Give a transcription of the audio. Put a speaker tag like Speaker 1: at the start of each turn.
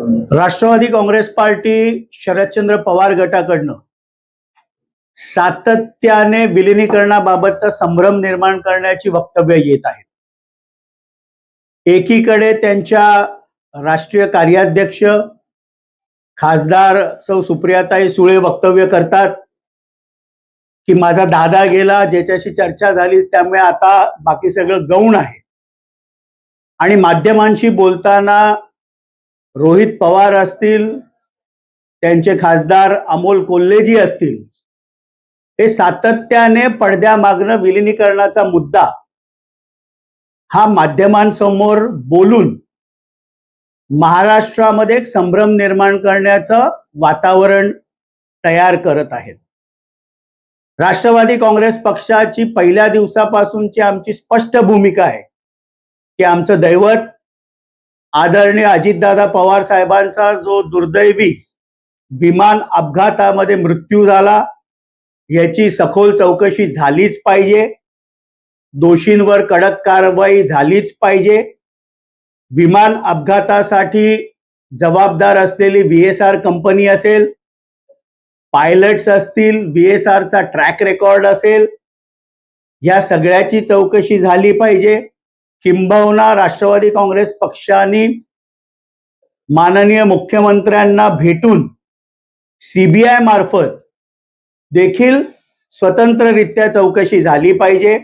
Speaker 1: Rashtrawadi Congress party Sharadchandra Pawar गटाकडनं सातत्याने विलिनीकरणाबाबतचा संभ्रम निर्माण करण्याची वक्तव्य येत आहेत. एकीकडे त्यांच्या राष्ट्रीय कार्याध्यक्ष खासदार सौ सुप्रियाताई सुळे वक्तव्य करतात की माझा दादा गेला, ज्याच्याशी चर्चा झाली त्यामुळे आता बाकी सगळं गौण आहे. आणि माध्यमांशी बोलताना रोहित पवार असतील, त्यांचे खासदार अमोल कोल्हेजी असतील, हे सातत्याने पडद्यामागनं विलिनीकरणाचा मुद्दा हा माध्यमांसमोर बोलून महाराष्ट्रामध्ये एक संभ्रम निर्माण करण्याचं वातावरण तयार करत आहेत. राष्ट्रवादी काँग्रेस पक्षाची पहिल्या दिवसापासूनची आमची स्पष्ट भूमिका आहे की आमचं दैवत आदरणीय अजितदादा पवार साहेबांचा जो दुर्दैवी विमान अपघातामध्ये मृत्यू झाला, याची सखोल चौकशी झालीच पाहिजे. दोषींवर कडक कारवाई झालीच पाहिजे. विमान अपघातासाठी जबाबदार असलेली VSR कंपनी असेल, पायलट्स असतील, VSRचा ट्रॅक रेकॉर्ड असेल, या सगळ्याची चौकशी झाली पाहिजे. किंबहुना राष्ट्रवादी काँग्रेस पक्षाने माननीय मुख्यमंत्र्यांना भेटून CBI मार्फत देखील स्वतंत्ररित्या चौकशी झाली पाहिजे.